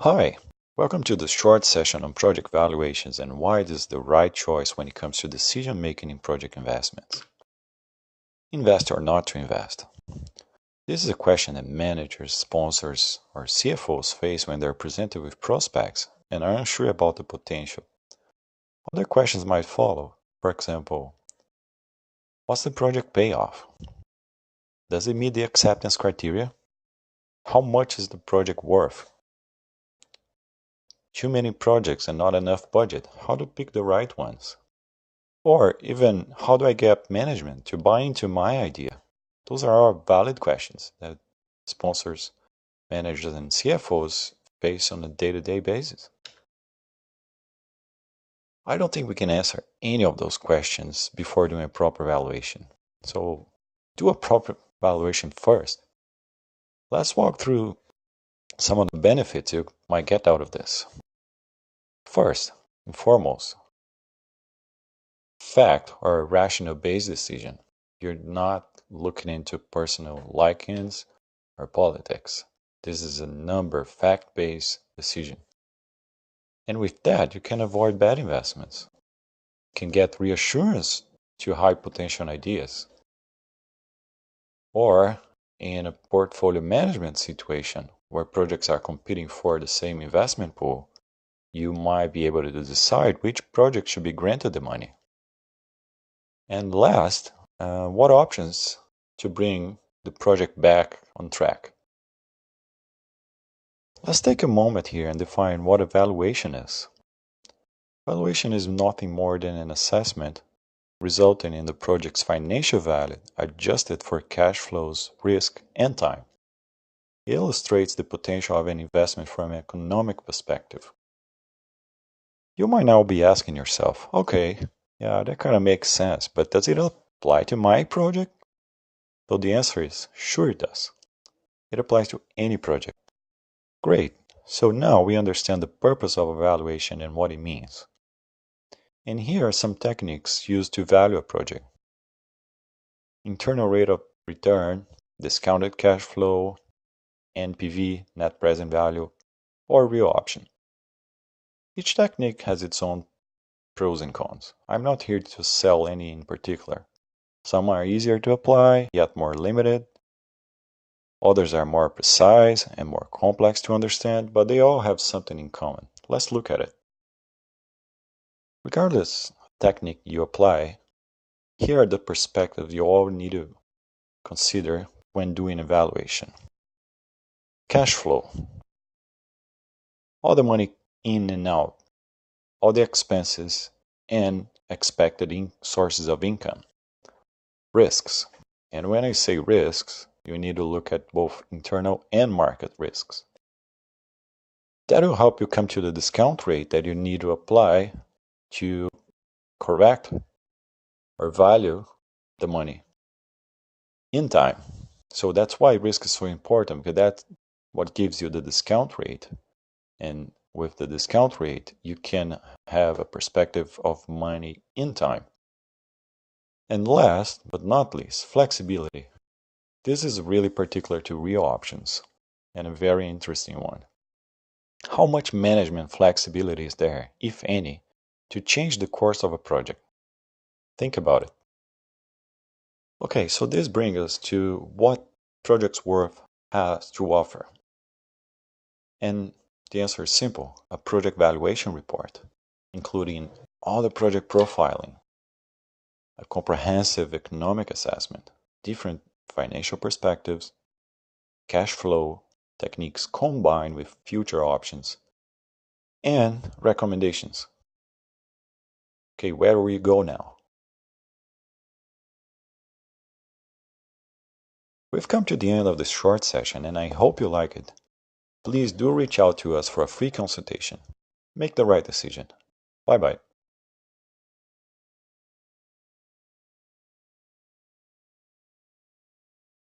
Hi, welcome to the short session on project valuations and why it is the right choice when it comes to decision making in project investments. Invest or not to invest? This is a question that managers, sponsors, or CFOs face when they're presented with prospects and are unsure about the potential. Other questions might follow. For example, what's the project payoff? Does it meet the acceptance criteria? How much is the project worth? Too many projects and not enough budget. How to pick the right ones? Or even, how do I get management to buy into my idea? Those are all valid questions that sponsors, managers, and CFOs face on a day-to-day basis. I don't think we can answer any of those questions before doing a proper evaluation. So do a proper evaluation first. Let's walk through some of the benefits you might get out of this. First and foremost, fact or rational-based decision. You're not looking into personal likings or politics. This is a number, fact-based decision. And with that, you can avoid bad investments. You can get reassurance to high potential ideas. Or in a portfolio management situation where projects are competing for the same investment pool, you might be able to decide which project should be granted the money. And last, what options to bring the project back on track? Let's take a moment here and define what a valuation is. Valuation is nothing more than an assessment resulting in the project's financial value adjusted for cash flows, risk, and time. It illustrates the potential of an investment from an economic perspective. You might now be asking yourself, okay, yeah, that kind of makes sense, but does it apply to my project? So the answer is, sure it does. It applies to any project. Great, so now we understand the purpose of evaluation and what it means. And here are some techniques used to value a project. Internal rate of return, discounted cash flow, NPV, net present value, or real option. Each technique has its own pros and cons. I'm not here to sell any in particular. Some are easier to apply, yet more limited. Others are more precise and more complex to understand, but they all have something in common. Let's look at it. Regardless of technique you apply, here are the perspectives you all need to consider when doing evaluation. Cash flow. All the money in and out, all the expenses and expected sources of income. Risks. And when I say risks, you need to look at both internal and market risks. That will help you come to the discount rate that you need to apply to correct or value the money in time. So that's why risk is so important, because that's what gives you the discount rate. And with the discount rate, you can have a perspective of money in time. And last but not least, flexibility. This is really particular to real options and a very interesting one. How much management flexibility is there, if any, to change the course of a project? Think about it. Okay, so this brings us to what Projects Worth has to offer. And the answer is simple: a project valuation report, including all the project profiling, a comprehensive economic assessment, different financial perspectives, cash flow techniques combined with future options, and recommendations. Okay, where do we go now? We've come to the end of this short session and I hope you like it. Please do reach out to us for a free consultation. Make the right decision. Bye-bye.